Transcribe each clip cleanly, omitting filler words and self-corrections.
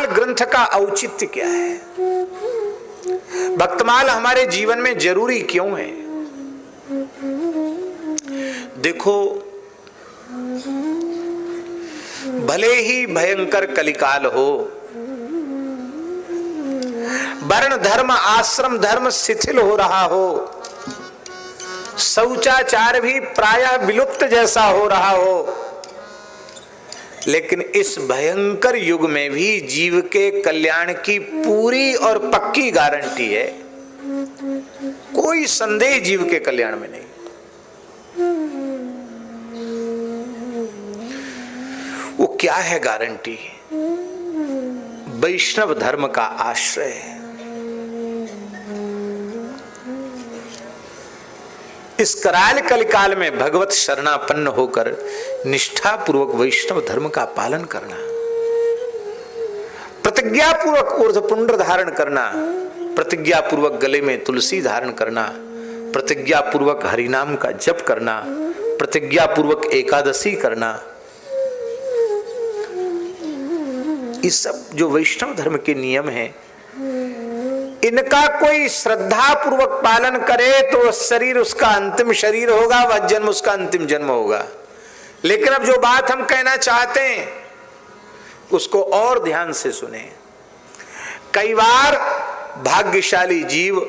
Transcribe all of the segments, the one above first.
ग्रंथ का औचित्य क्या है? भक्तमाल हमारे जीवन में जरूरी क्यों है? देखो, भले ही भयंकर कलिकाल हो, वर्ण धर्म आश्रम धर्म शिथिल हो रहा हो, शौचाचार भी प्रायः विलुप्त जैसा हो रहा हो, लेकिन इस भयंकर युग में भी जीव के कल्याण की पूरी और पक्की गारंटी है। कोई संदेह जीव के कल्याण में नहीं। वो क्या है गारंटी? वैष्णव धर्म का आश्रय है। इस कराल कलिकाल में भगवत शरणापन्न होकर निष्ठा पूर्वक वैष्णव धर्म का पालन करना, प्रतिज्ञा पूर्वक ऊर्ध्वपुंड्र धारण करना, प्रतिज्ञा पूर्वक गले में तुलसी धारण करना, प्रतिज्ञा पूर्वक हरिनाम का जप करना, प्रतिज्ञा पूर्वक एकादशी करना, ये सब जो वैष्णव धर्म के नियम हैं, इनका कोई श्रद्धा पूर्वक पालन करे तो शरीर उसका अंतिम शरीर होगा, वह जन्म उसका अंतिम जन्म होगा। लेकिन अब जो बात हम कहना चाहते हैं उसको और ध्यान से सुने। कई बार भाग्यशाली जीव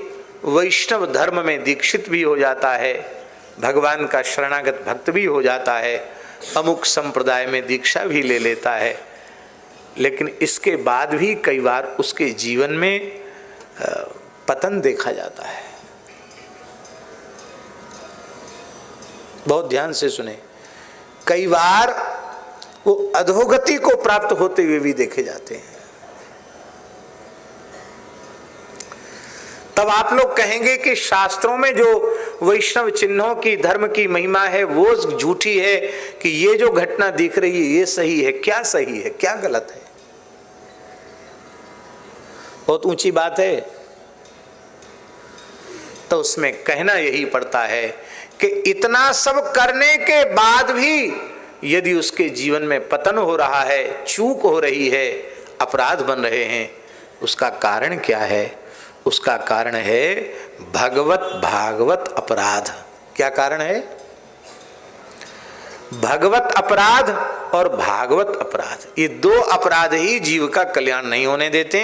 वैष्णव धर्म में दीक्षित भी हो जाता है, भगवान का शरणागत भक्त भी हो जाता है, अमुक संप्रदाय में दीक्षा भी ले लेता है, लेकिन इसके बाद भी कई बार उसके जीवन में पतन देखा जाता है। बहुत ध्यान से सुने। कई बार वो अधोगति को प्राप्त होते हुए भी देखे जाते हैं। तब आप लोग कहेंगे कि शास्त्रों में जो वैष्णव चिन्हों की धर्म की महिमा है वो झूठी है, कि ये जो घटना दिख रही है ये सही है। क्या सही है, क्या गलत है? बहुत ऊंची बात है। तो उसमें कहना यही पड़ता है कि इतना सब करने के बाद भी यदि उसके जीवन में पतन हो रहा है, चूक हो रही है, अपराध बन रहे हैं, उसका कारण क्या है? उसका कारण है भगवत भागवत अपराध। क्या कारण है? भगवत अपराध और भागवत अपराध। ये दो अपराध ही जीव का कल्याण नहीं होने देते।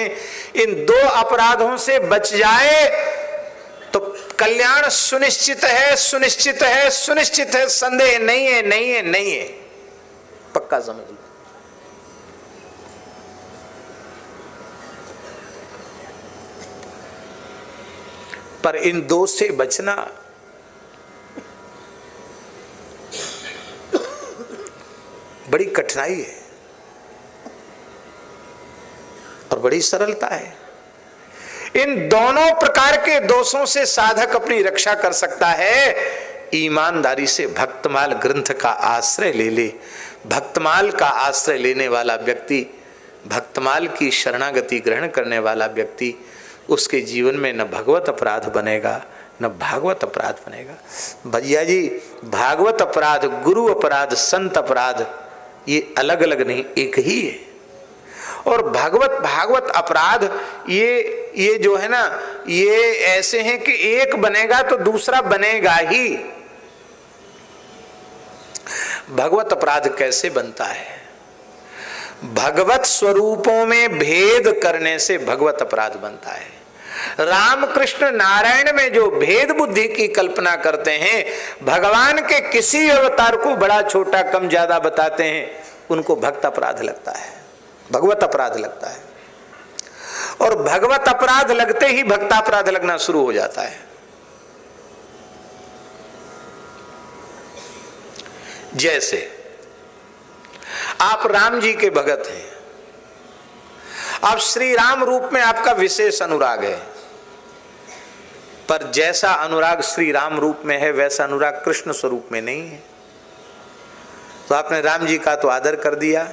इन दो अपराधों से बच जाए तो कल्याण सुनिश्चित है, सुनिश्चित है, सुनिश्चित है, संदेह नहीं है, नहीं है, नहीं है, पक्का समझ लो। पर इन दो से बचना बड़ी कठिनाई है और बड़ी सरलता है। इन दोनों प्रकार के दोषों से साधक अपनी रक्षा कर सकता है ईमानदारी से भक्तमाल ग्रंथ का आश्रय ले ले। भक्तमाल का आश्रय लेने वाला व्यक्ति, भक्तमाल की शरणागति ग्रहण करने वाला व्यक्ति, उसके जीवन में न भगवत अपराध बनेगा न भागवत अपराध बनेगा। भैया जी, भागवत अपराध, गुरु अपराध, संत अपराध ये अलग अलग नहीं, एक ही है। और भागवत अपराध ये जो है ना, ये ऐसे हैं कि एक बनेगा तो दूसरा बनेगा ही। भगवत अपराध कैसे बनता है? भगवत स्वरूपों में भेद करने से भगवत अपराध बनता है। रामकृष्ण नारायण में जो भेद बुद्धि की कल्पना करते हैं, भगवान के किसी अवतार को बड़ा छोटा कम ज्यादा बताते हैं, उनको भक्त अपराध लगता है, भगवत अपराध लगता है। और भगवत अपराध लगते ही भक्तापराध लगना शुरू हो जाता है। जैसे आप राम जी के भगत हैं, आप श्री राम रूप में आपका विशेष अनुराग है, पर जैसा अनुराग श्री राम रूप में है वैसा अनुराग कृष्ण स्वरूप में नहीं है। तो आपने राम जी का तो आदर कर दिया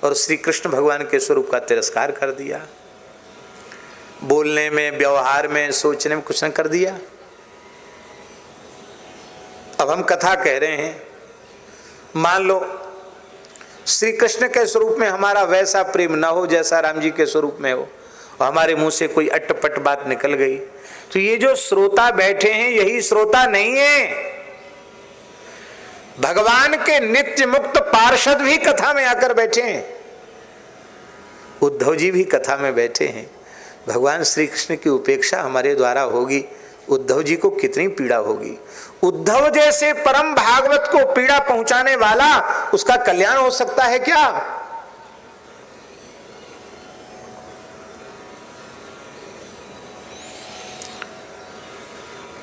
और श्री कृष्ण भगवान के स्वरूप का तिरस्कार कर दिया। बोलने में, व्यवहार में, सोचने में कुछ न कर दिया। अब हम कथा कह रहे हैं, मान लो श्री कृष्ण के स्वरूप में हमारा वैसा प्रेम न हो जैसा राम जी के स्वरूप में हो, और हमारे मुंह से कोई अटपट बात निकल गई, तो ये जो श्रोता बैठे हैं यही श्रोता नहीं है। भगवान के नित्य मुक्त पार्षद भी कथा में आकर बैठे हैं, उद्धव जी भी कथा में बैठे हैं। भगवान श्री कृष्ण की उपेक्षा हमारे द्वारा होगी, उद्धव जी को कितनी पीड़ा होगी। उद्धव जैसे परम भागवत को पीड़ा पहुंचाने वाला, उसका कल्याण हो सकता है क्या?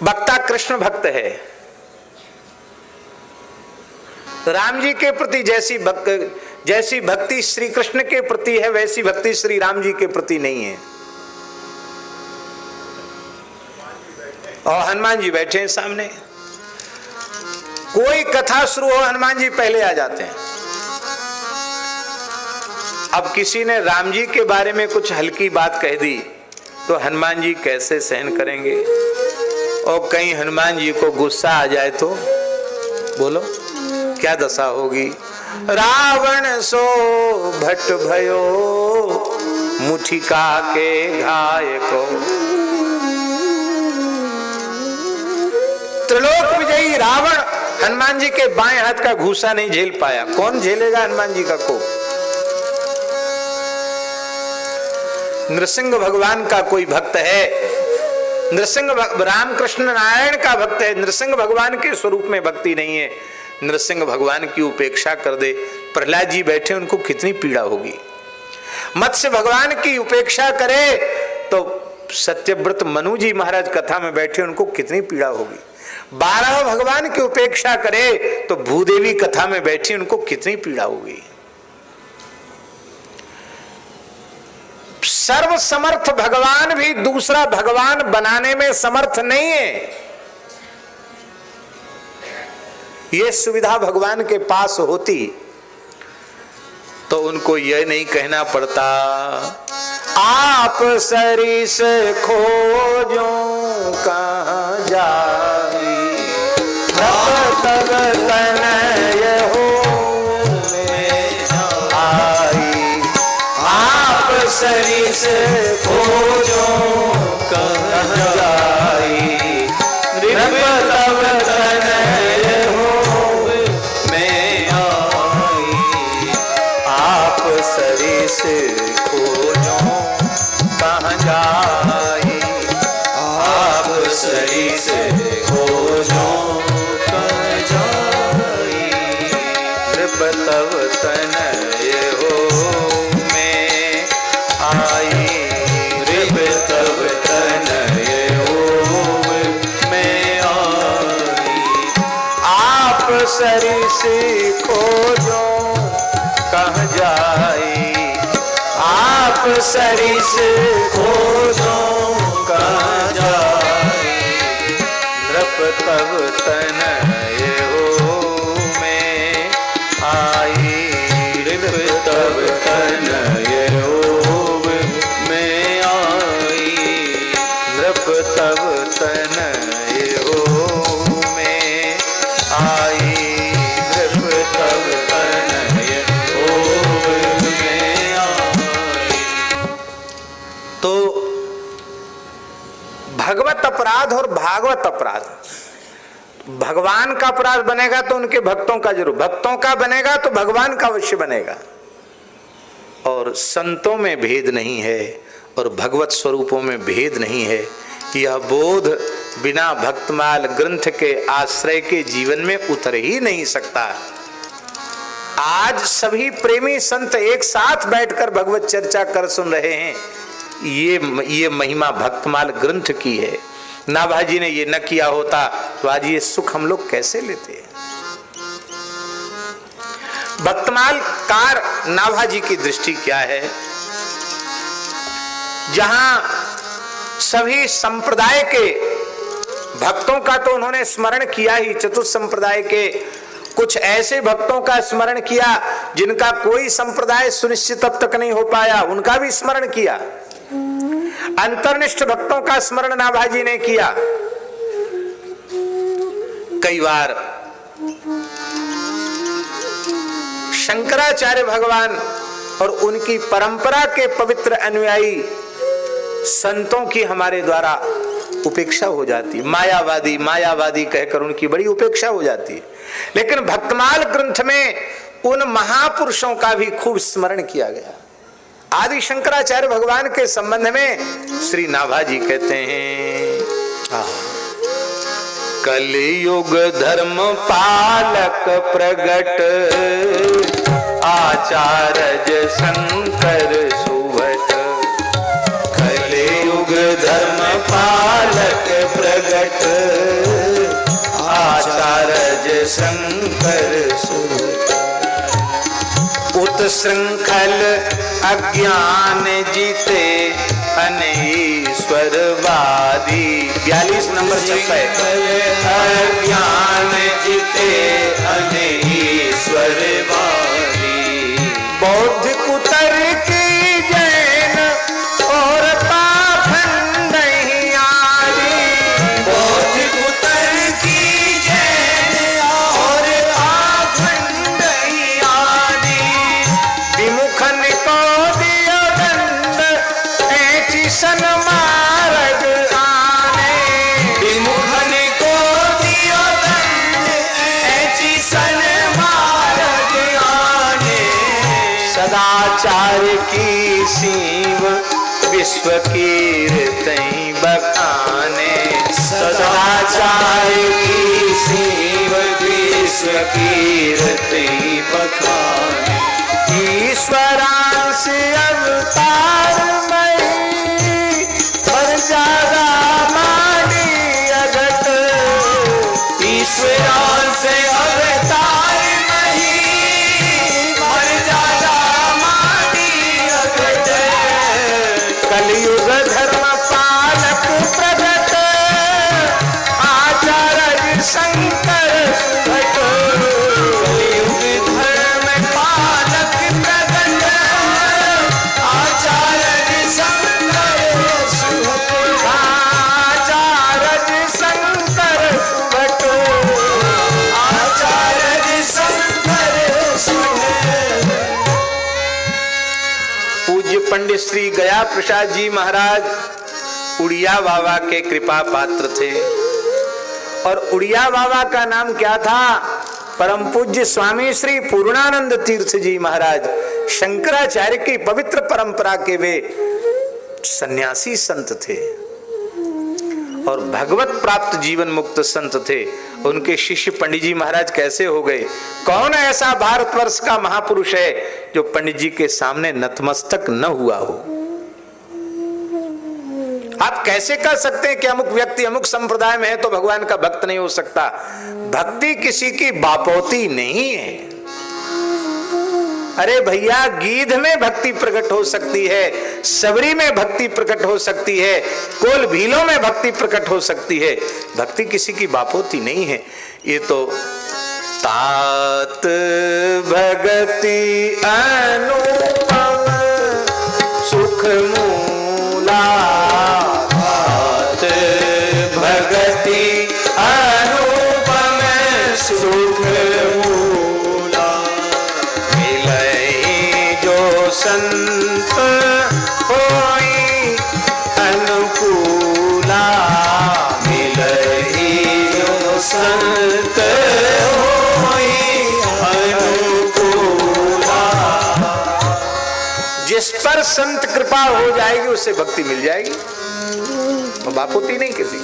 वक्ता कृष्ण भक्त है, राम जी के प्रति जैसी भक्ति श्री कृष्ण के प्रति है वैसी भक्ति श्री राम जी के प्रति नहीं है। और हनुमान जी बैठे हैं सामने, कोई कथा शुरू हो हनुमान जी पहले आ जाते हैं। अब किसी ने राम जी के बारे में कुछ हल्की बात कह दी तो हनुमान जी कैसे सहन करेंगे, और कहीं हनुमान जी को गुस्सा आ जाए तो बोलो क्या दशा होगी। रावण सो भट्ट भयो मुठिका के घाय को, त्रिलोक विजयी रावण हनुमान जी के बाएं हाथ का घूसा नहीं झेल पाया, कौन झेलेगा हनुमान जी का कोप। नृसिंह भगवान का कोई भक्त है, नृसिंह रामकृष्ण नारायण का भक्त है, नृसिंह भगवान के स्वरूप में भक्ति नहीं है, नृसिंह भगवान की उपेक्षा कर दे। प्रहलाद जी बैठे, उनको कितनी पीड़ा होगी। मत्स्य भगवान की उपेक्षा करे तो सत्यव्रत मनु जी महाराज कथा में बैठे, उनको कितनी पीड़ा होगी। 12 भगवान की उपेक्षा करे तो भूदेवी कथा में बैठी, उनको कितनी पीड़ा होगी। सर्व समर्थ भगवान भी दूसरा भगवान बनाने में समर्थ नहीं है। ये सुविधा भगवान के पास होती तो उनको यह नहीं कहना पड़ता आप सरिस खोजो कहां जाई, तब तनय हो आई। आप सरिस खोजो कहां जाई, तब तनय हो मैं आई। आप सरिस खोजो कहां जाई, आप सरिस खोजो कहां जाई। नृप तब तनय हो मैं आई, नृप तब तनय हो मैं आई। आप सरिस खोजो कहां जाई, आप सरिस खोजो कहां जाई। नृप तब तनय हो मैं आई, नृप तब तनय हो मैं आई। नृप तब तनय हो मैं आई, नृप तब तनय हो मैं आई। तो भगवत अपराध और भागवत अपराध, भगवान का अपराध बनेगा तो उनके भक्तों का जरूर, भक्तों का बनेगा तो भगवान का अवश्य बनेगा। और संतों में भेद नहीं है और भगवत स्वरूपों में भेद नहीं है, यह बोध बिना भक्तमाल ग्रंथ के आश्रय के जीवन में उतर ही नहीं सकता। आज सभी प्रेमी संत एक साथ बैठकर भगवत चर्चा कर सुन रहे हैं, ये महिमा भक्तमाल ग्रंथ की है। नाभाजी ने ये न किया होता तो आज ये सुख हम लोग कैसे लेते। भक्तमाल कार नाभाजी की दृष्टि क्या है, जहां सभी संप्रदाय के भक्तों का तो उन्होंने स्मरण किया ही, चतुर्थ संप्रदाय के कुछ ऐसे भक्तों का स्मरण किया जिनका कोई संप्रदाय सुनिश्चित अब तक नहीं हो पाया, उनका भी स्मरण किया। अंतर्निष्ठ भक्तों का स्मरण नाभाजी ने किया। कई बार शंकराचार्य भगवान और उनकी परंपरा के पवित्र अनुयायी संतों की हमारे द्वारा उपेक्षा हो जाती है। मायावादी मायावादी कहकर उनकी बड़ी उपेक्षा हो जाती है। लेकिन भक्तमाल ग्रंथ में उन महापुरुषों का भी खूब स्मरण किया गया। आदि शंकराचार्य भगवान के संबंध में श्री नाभाजी कहते हैं, कलयुग धर्म पालक प्रगट आचार्य शंकर सुवट। कलयुग धर्म पालक प्रगट आचार्य शंकर सुवट। उत्सृंखल अज्ञान जीते अनेश्वरवादी। 42 नंबर छपा है। अज्ञान जीते अनेश्वरवादी। बौद्ध कुतर्क जैन और पाखंड आदि। बौद्ध कुतर्क जैन और पाखंड आदि। विमुखन को दियो दंड ऐची सन मार्ग आने। विमुखन को दियो दंड ऐची सन मार्ग आने। सदाचार की सीव विश्व कीर्ति बखाने। सदाचार की सीव विश्व कीर्ति बखाने। ईश्वरांश अवतार मई मर्यादा मानी अघट। ईश्वरांश अवतार मई मर्यादा मानी अघट। कलयुग धर्म पालक प्रगट आचार्य शंकर सुभट। कलयुग धर्म पालक प्रगट आचार्य शंकर सुभट। आचार्य शंकर सुभट। आचार्य शंकर सुभट। पूज्य पंडित श्री गया प्रसाद जी महाराज उड़िया बाबा के कृपा पात्र थे। और उड़िया बाबा का नाम क्या था? परम पूज्य स्वामी श्री पूर्णानंद तीर्थ जी महाराज शंकराचार्य की पवित्र परंपरा के वे सन्यासी संत थे और भगवत प्राप्त जीवन मुक्त संत थे। उनके शिष्य पंडित जी महाराज कैसे हो गए? कौन ऐसा भारतवर्ष का महापुरुष है जो पंडित जी के सामने नतमस्तक न हुआ हो? आप कैसे कह सकते हैं कि अमुक व्यक्ति अमुक संप्रदाय में है तो भगवान का भक्त नहीं हो सकता? भक्ति किसी की बापौती नहीं है। अरे भैया, गीध में भक्ति प्रकट हो सकती है, सबरी में भक्ति प्रकट हो सकती है, कोल भीलों में भक्ति प्रकट हो सकती है। भक्ति किसी की बापौती नहीं है। ये तो तात भगति अनुपम सुख मूला। तात भगति अनुपम सुख मूला। मिलई जो संत होई अनुकूला। मिलई जो संत जिस पर संत कृपा हो जाएगी उससे भक्ति मिल जाएगी, वो बापौती नहीं किसी।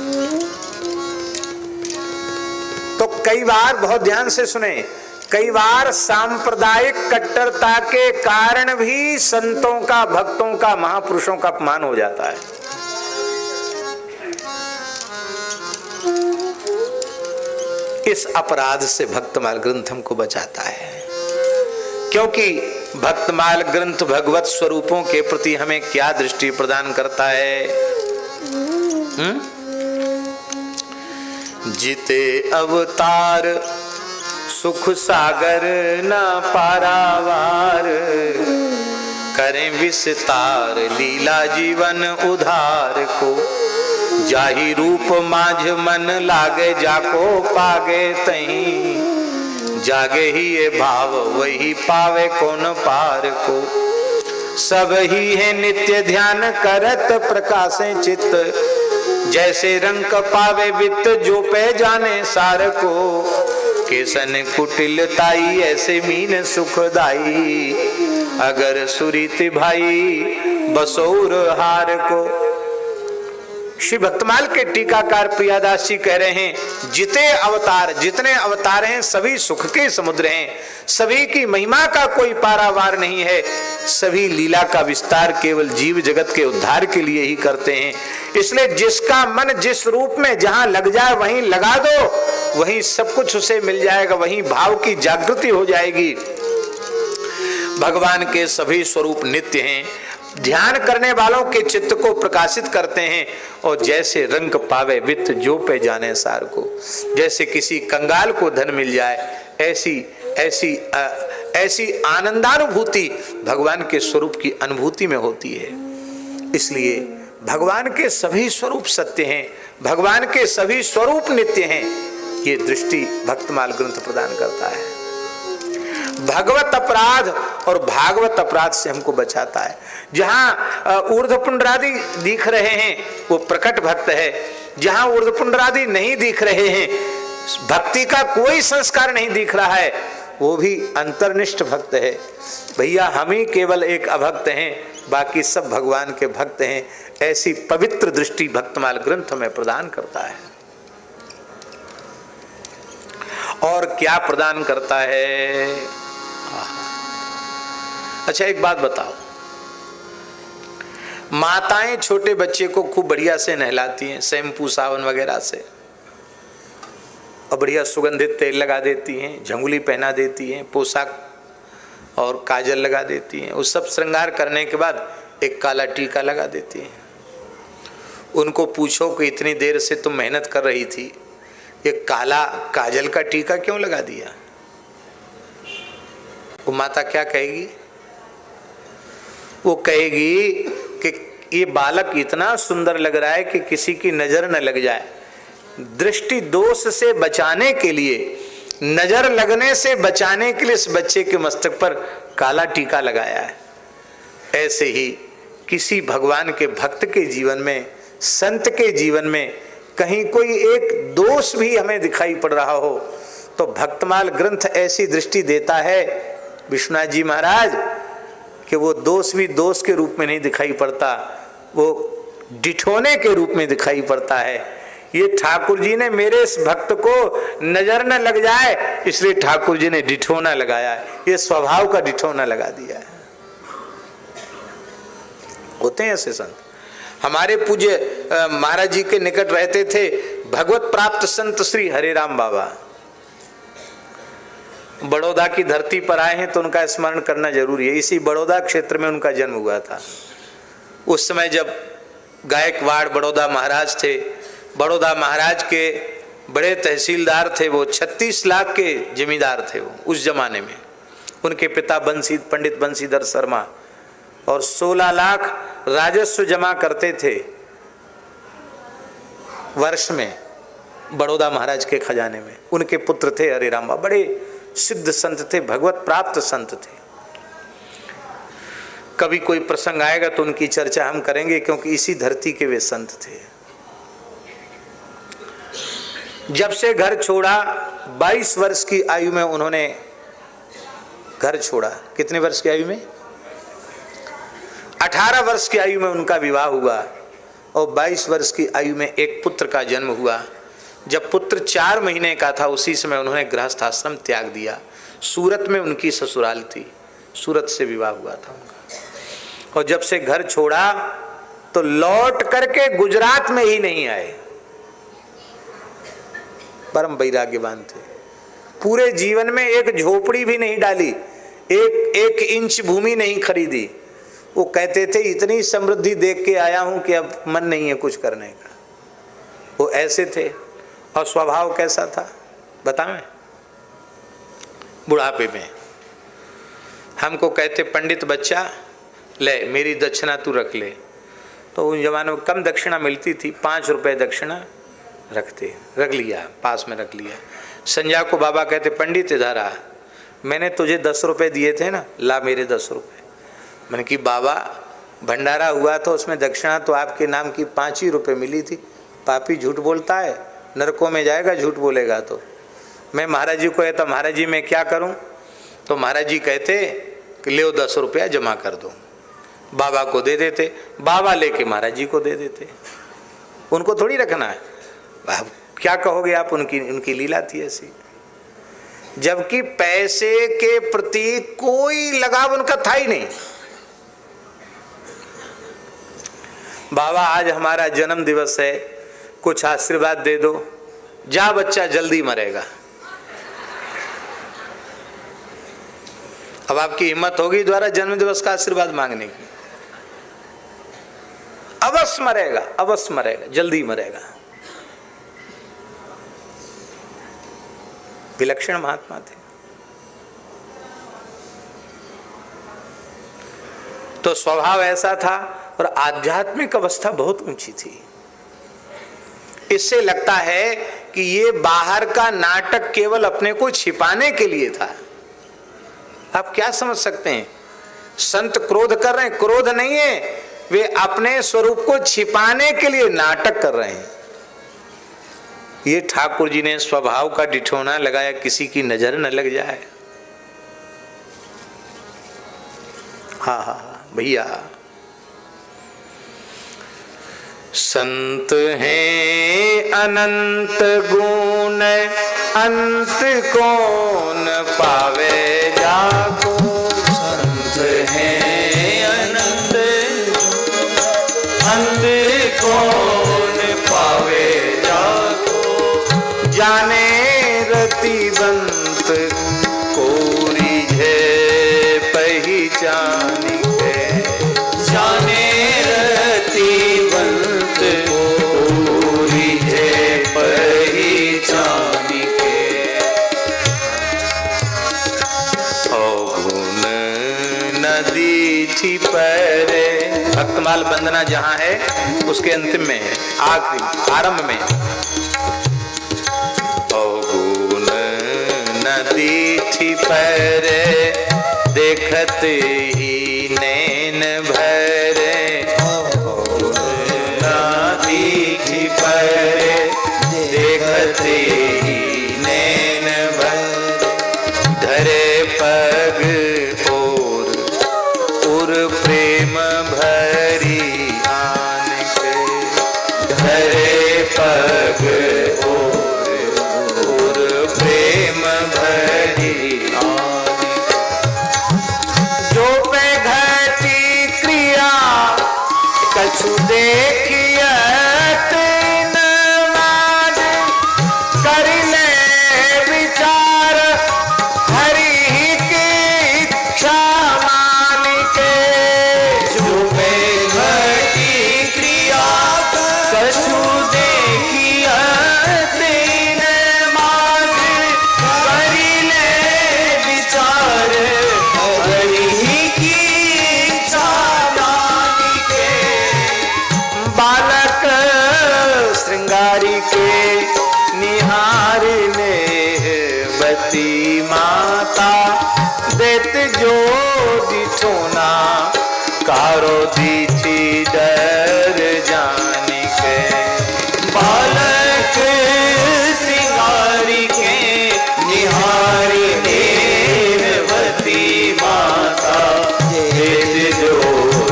तो कई बार, बहुत ध्यान से सुने, कई बार सांप्रदायिक कट्टरता के कारण भी संतों का, भक्तों का, महापुरुषों का अपमान हो जाता है। इस अपराध से भक्तमाल ग्रंथ हमको बचाता है, क्योंकि भक्तमाल ग्रंथ भगवत स्वरूपों के प्रति हमें क्या दृष्टि प्रदान करता है? जिते अवतार सुख सागर न पारावार। करें विस्तार लीला जीवन उधार को। जाहि रूप माझ मन लागे जाको पागे तहीं। जागे ही ये भाव वही पावे कौन पार को। सब ही है नित्य ध्यान करत प्रकाशे चित्त, जैसे रंग पावे वित्त जो पे जाने सार को। केसन कुटिलताई ऐसे मीन सुखदाई, अगर सुरीति भाई बसौर हार को। श्री भक्तमाल के टीकाकार प्रियादास जी कह रहे हैं, जितने अवतार हैं सभी सुख के समुद्र हैं, सभी की महिमा का कोई पारावार नहीं है, सभी लीला का विस्तार केवल जीव जगत के उद्धार के लिए ही करते हैं। इसलिए जिसका मन जिस रूप में जहां लग जाए वहीं लगा दो, वहीं सब कुछ उसे मिल जाएगा, वहीं भाव की जागृति हो जाएगी। भगवान के सभी स्वरूप नित्य हैं, ध्यान करने वालों के चित्त को प्रकाशित करते हैं। और जैसे रंग पावे वित्त जो पे जाने सार को, जैसे किसी कंगाल को धन मिल जाए, ऐसी आनंदानुभूति भगवान के स्वरूप की अनुभूति में होती है। इसलिए भगवान के सभी स्वरूप सत्य हैं, भगवान के सभी स्वरूप नित्य हैं, ये दृष्टि भक्तमाल ग्रंथ प्रदान करता है। भगवत अपराध और भागवत अपराध से हमको बचाता है। जहां ऊर्ध्वपुंड्रादि दिख रहे हैं वो प्रकट भक्त है, जहां ऊर्ध्वपुंड्रादि नहीं दिख रहे हैं, भक्ति का कोई संस्कार नहीं दिख रहा है, वो भी अंतर्निष्ठ भक्त है। भैया हम ही केवल एक अभक्त हैं, बाकी सब भगवान के भक्त हैं। ऐसी पवित्र दृष्टि भक्तमाल ग्रंथ में प्रदान करता है। और क्या प्रदान करता है? अच्छा एक बात बताओ, माताएं छोटे बच्चे को खूब बढ़िया से नहलाती हैं शैम्पू साबुन वगैरह से, और बढ़िया सुगंधित तेल लगा देती हैं, झंगुली पहना देती हैं, पोशाक और काजल लगा देती हैं। उस सब श्रृंगार करने के बाद एक काला टीका लगा देती हैं। उनको पूछो कि इतनी देर से तुम मेहनत कर रही थी, ये काला काजल का टीका क्यों लगा दिया? वो माता क्या कहेगी? वो कहेगी कि ये बालक इतना सुंदर लग रहा है कि किसी की नजर न लग जाए। दृष्टि दोष से बचाने के लिए, नजर लगने से बचाने के लिए इस बच्चे के मस्तक पर काला टीका लगाया है। ऐसे ही किसी भगवान के भक्त के जीवन में, संत के जीवन में कहीं कोई एक दोष भी हमें दिखाई पड़ रहा हो तो भक्तमाल ग्रंथ ऐसी दृष्टि देता है विश्वनाथ जी महाराज कि वो दोष भी दोष के रूप में नहीं दिखाई पड़ता, वो डिठोने के रूप में दिखाई पड़ता है। ये ठाकुर जी ने मेरे इस भक्त को नजर न लग जाए इसलिए ठाकुर जी ने डिठोना लगाया है, ये स्वभाव का डिठोना लगा दिया है। होते हैं ऐसे संत। हमारे पूज्य महाराज जी के निकट रहते थे भगवत प्राप्त संत श्री हरे राम बाबा। बड़ौदा की धरती पर आए हैं तो उनका स्मरण करना जरूरी है। इसी बड़ौदा क्षेत्र में उनका जन्म हुआ था। उस समय जब गायकवाड़ बड़ौदा महाराज थे, बड़ौदा महाराज के बड़े तहसीलदार थे, वो 36 लाख के जमींदार थे वो उस जमाने में। उनके पिता पंडित बंशीधर शर्मा और 16 लाख राजस्व जमा करते थे वर्ष में बड़ौदा महाराज के खजाने में। उनके पुत्र थे हरे राम बाबा, बड़े सिद्ध संत थे, भगवत प्राप्त संत थे। कभी कोई प्रसंग आएगा तो उनकी चर्चा हम करेंगे क्योंकि इसी धरती के वे संत थे। जब से घर छोड़ा 22 वर्ष की आयु में उन्होंने घर छोड़ा। कितने वर्ष की आयु में? 18 वर्ष की आयु में उनका विवाह हुआ और 22 वर्ष की आयु में एक पुत्र का जन्म हुआ। जब पुत्र 4 महीने का था उसी समय उन्होंने गृहस्थ आश्रम त्याग दिया। सूरत में उनकी ससुराल थी, सूरत से विवाह हुआ था उनका। और जब से घर छोड़ा तो लौट करके गुजरात में ही नहीं आए। परम वैराग्यवान थे। पूरे जीवन में एक झोपड़ी भी नहीं डाली, एक इंच भूमि नहीं खरीदी। वो कहते थे इतनी समृद्धि देख के आया हूं कि अब मन नहीं है कुछ करने का। वो ऐसे थे। और स्वभाव कैसा था बताएं? बुढ़ापे में हमको कहते पंडित बच्चा ले मेरी दक्षिणा तू रख ले। तो उन जमानों में कम दक्षिणा मिलती थी, 5 रुपए दक्षिणा रख लिया, पास में रख लिया। संध्या को बाबा कहते, पंडित इधर आ, मैंने तुझे 10 रुपए दिए थे ना, ला मेरे 10 रुपए। मैंने कि बाबा भंडारा हुआ तो उसमें दक्षिणा तो आपके नाम की 5 ही रुपए मिली थी। पापी झूठ बोलता है, नरकों में जाएगा झूठ बोलेगा तो। मैं महाराज जी को कहता, महाराज जी मैं क्या करूं? तो महाराज जी कहते कि ले 10 रुपया जमा कर दो। बाबा को दे देते, बाबा लेके महाराज जी को दे देते। उनको थोड़ी रखना है, अब क्या कहोगे आप, उनकी लीला थी ऐसी। जबकि पैसे के प्रति कोई लगाव उनका था ही नहीं। बाबा आज हमारा जन्म दिवस है, कुछ आशीर्वाद दे दो। जा बच्चा जल्दी मरेगा। अब आपकी हिम्मत होगी द्वारा जन्म दिवस का आशीर्वाद मांगने की? अवश्य मरेगा, अवश्य मरेगा, जल्दी मरेगा। विलक्षण महात्मा थे। तो स्वभाव ऐसा था और आध्यात्मिक अवस्था बहुत ऊंची थी। इससे लगता है कि ये बाहर का नाटक केवल अपने को छिपाने के लिए था। आप क्या समझ सकते हैं? संत क्रोध कर रहे हैं, क्रोध नहीं है, वे अपने स्वरूप को छिपाने के लिए नाटक कर रहे हैं। ये ठाकुर जी ने स्वभाव का डिठौना लगाया, किसी की नजर न लग जाए। हाँ हाँ भैया, संत हैं अनंत गुण, अंत कौन पावे जाको। संत हैं अनंत, अंत कौन पावे जाको। जाने रतिबंत कोरी है पहचान के। जाने रतिबंत कोरी है पहचान के। गुण नदी छिपरे, भक्तमाल वंदना जहां है उसके अंतिम में है, आखिरी आरंभ में। गुण नदी छिपरे, देखत ही नैन भरे। नदी छिपरे, देखत ही नैन भरे। धरे पग और प्रेम भरी आन के। धरे पग और प्रेम भरी आन के। जो पे घटी क्रिया कछु देखिए तीन मान। कर ले विचार हरि की इच्छा मान के। जो पे घटी क्रिया कछु देखिए तीन मान। कर ले विचार हरि की इच्छा मान के। बालक श्रृंगारी के निहारने बती माता। देत जो दिठोना कारो दीठी डर जाने के। बालक श्रृंगारी के निहारने बती माता। देत जो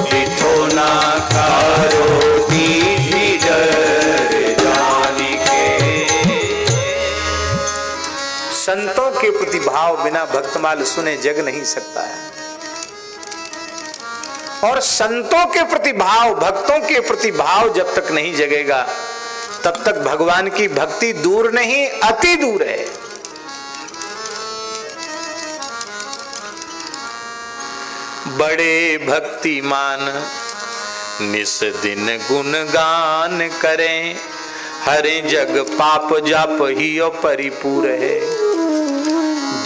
दिठोना कारो दीठी डर जाने के। संतों के प्रति भाव बिना भक्तमाल सुने जग नहीं सकता है। और संतों के प्रति भाव, भक्तों के प्रति भाव जब तक नहीं जगेगा तब तक भगवान की भक्ति दूर नहीं, अति दूर है। बड़े भक्तिमान निस दिन गुणगान करें। हरे जग पाप जाप ही परिपूर है।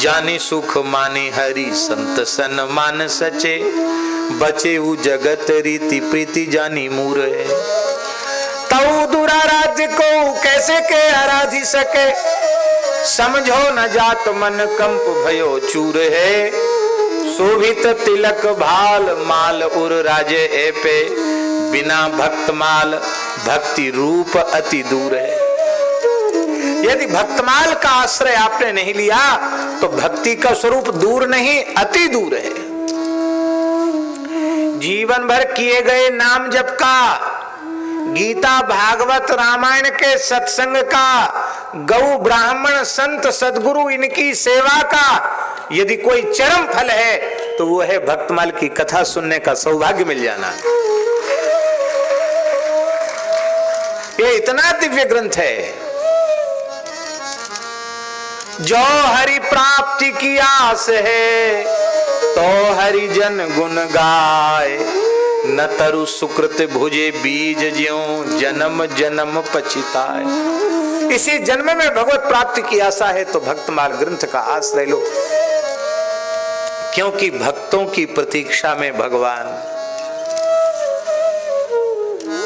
जानी सुख माने हरि संत सन मान सचे। बचे उ जगत रीति प्रीति जानी मूर है। तऊ दुराराध्य को कैसे के आराधी सके। समझो न जात मन कंप भयो चूर है, शोभित तिलक भाल माल उर राजे ए पे, बिना भक्त माल भक्ति रूप अति दूर है। यदि भक्तमाल का आश्रय आपने नहीं लिया तो भक्ति का स्वरूप दूर नहीं अति दूर है। जीवन भर किए गए नाम जप का, गीता भागवत रामायण के सत्संग का, गौ ब्राह्मण संत सदगुरु इनकी सेवा का यदि कोई चरम फल है तो वो है भक्तमाल की कथा सुनने का सौभाग्य मिल जाना। ये इतना दिव्य ग्रंथ है। जो हरि प्राप्ति की आस है तो हरि जन गुण गाए, न तरु सुकृत भुजे बीज ज्यों जन्म जन्म पछिताए। इसी जन्म में भगवत प्राप्ति की आशा है तो भक्तमाल ग्रंथ का आश्रय लो, क्योंकि भक्तों की प्रतीक्षा में भगवान।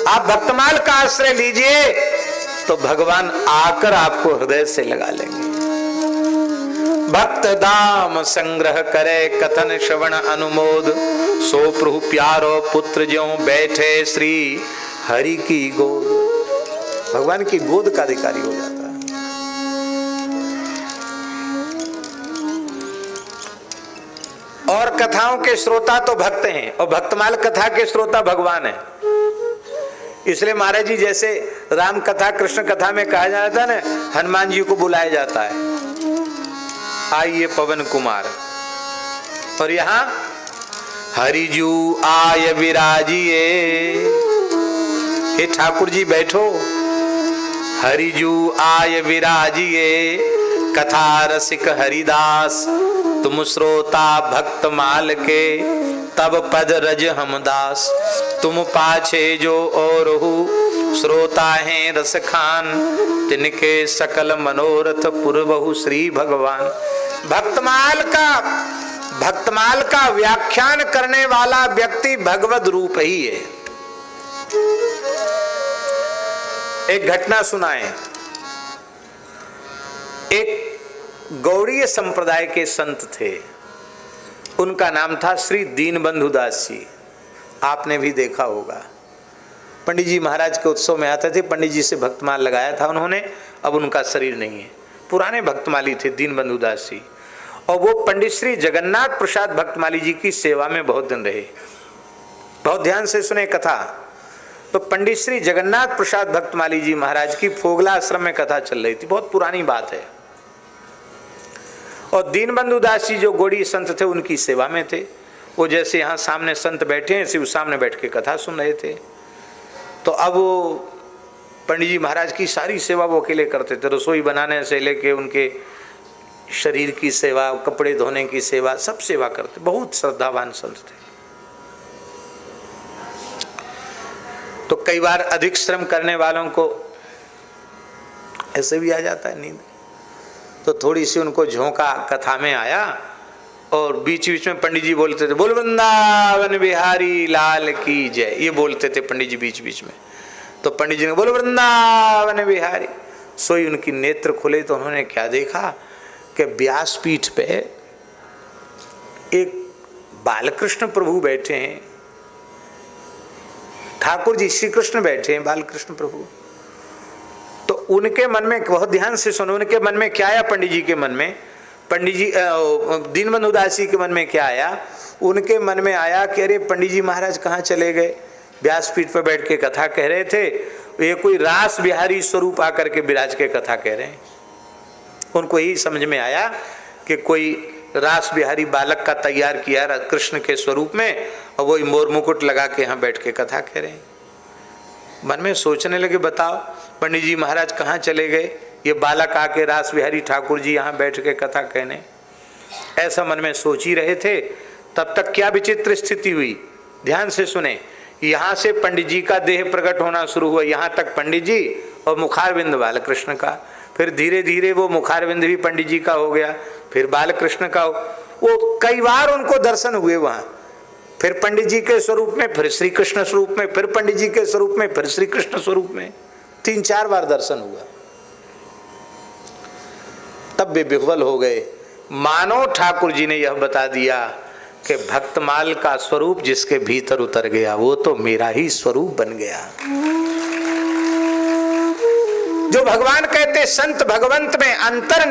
आप भक्तमाल का आश्रय लीजिए तो भगवान आकर आपको हृदय से लगा लेंगे। भक्त दाम संग्रह करे कथन श्रवण अनुमोद, सो प्रभु प्यारो पुत्र ज्यों बैठे श्री हरि की गोद। भगवान की गोद का अधिकारी हो जाता है। और कथाओं के श्रोता तो भक्त हैं और भक्तमाल कथा के श्रोता भगवान है। इसलिए महाराज जी जैसे राम कथा कृष्ण कथा में कहा जाता है ना, हनुमान जी को बुलाया जाता है, आइए पवन कुमार। और यहां हरिजू आय विराजिए, हे ठाकुर जी बैठो। हरिजू आय विराजिए, कथा रसिक हरिदास, तुम श्रोता भक्त माल के, तब पद रज हमदास। तुम पाछे जो और हो, श्रोता हैं रस खान, तिनके सकल मनोरथ पुरबहु श्री भगवान। भक्तमाल का व्याख्यान करने वाला व्यक्ति भगवद रूप ही है। एक घटना सुनाए। एक गौड़ीय संप्रदाय के संत थे, उनका नाम था श्री दीनबंधु दास जी। आपने भी देखा होगा, पंडित जी महाराज के उत्सव में आते थे, पंडित जी से भक्तमाल लगाया था उन्होंने, अब उनका शरीर नहीं है। पुराने भक्तमाली थे दीनबंधु दास जी, और वो पंडित श्री जगन्नाथ प्रसाद भक्तमाली जी की सेवा में बहुत दिन रहे। बहुत ध्यान से सुने कथा। तो पंडित श्री जगन्नाथ प्रसाद भक्तमाली जी महाराज की फोगला आश्रम में कथा चल रही थी, बहुत पुरानी बात है। और दीनबंधु दास जी जो गौड़ी संत थे उनकी सेवा में थे। वो जैसे यहाँ सामने संत बैठे हैं ऐसे वो सामने बैठ के कथा सुन रहे थे। तो अब वो पंडित जी महाराज की सारी सेवा वो अकेले करते थे, रसोई बनाने से लेके उनके शरीर की सेवा, कपड़े धोने की सेवा, सब सेवा करते। बहुत श्रद्धावान संत थे। तो कई बार अधिक श्रम करने वालों को ऐसे भी आ जाता है नींद, तो थोड़ी सी उनको झोंका कथा में आया और बीच बीच में पंडित जी बोलते थे, बोल वृंदावन बिहारी लाल की जय, ये बोलते थे पंडित जी बीच बीच में। तो पंडित जी ने बोलो वृंदावन बिहारी। सोई उनकी नेत्र खुले तो उन्होंने क्या देखा कि व्यासपीठ पे एक बालकृष्ण प्रभु बैठे हैं, ठाकुर जी श्री कृष्ण बैठे हैं, बालकृष्ण प्रभु। तो उनके मन में, बहुत ध्यान से सुनो, उनके मन में क्या आया पंडित जी के मन में, पंडित जी दीनबंधु दास जी के मन में क्या आया, उनके मन में आया कि अरे पंडित जी महाराज कहाँ चले गए, व्यासपीठ पर बैठ के कथा कह रहे थे, ये कोई रास बिहारी स्वरूप आकर के विराज के कथा कह रहे हैं। उनको यही समझ में आया कि कोई रास बिहारी बालक का तैयार किया कृष्ण के स्वरूप में, और वही मोर मुकुट लगा के यहाँ बैठ के कथा कह रहे हैं। मन में सोचने लगे, बताओ पंडित जी महाराज कहाँ चले गए, ये बालक आके रास बिहारी ठाकुर जी यहाँ बैठ के कथा कहने। ऐसा मन में सोच ही रहे थे। तब तक क्या विचित्र स्थिति हुई, ध्यान से सुने। यहाँ से पंडित जी का देह प्रकट होना शुरू हुआ, यहाँ तक पंडित जी और मुखारविंद बालकृष्ण का। फिर धीरे धीरे वो मुखारविंद भी पंडित जी का हो गया, फिर बालकृष्ण का वो कई बार उनको दर्शन हुए वहाँ। फिर पंडित जी के स्वरूप में, फिर श्री कृष्ण स्वरूप में, फिर पंडित जी के स्वरूप में, फिर श्री कृष्ण स्वरूप में, 3-4 बार दर्शन हुआ। तब वे विह्वल हो गए। मानो ठाकुर जी ने यह बता दिया कि भक्तमाल का स्वरूप जिसके भीतर उतर गया वो तो मेरा ही स्वरूप बन गया। जो भगवान कहते संत भगवंत में अंतर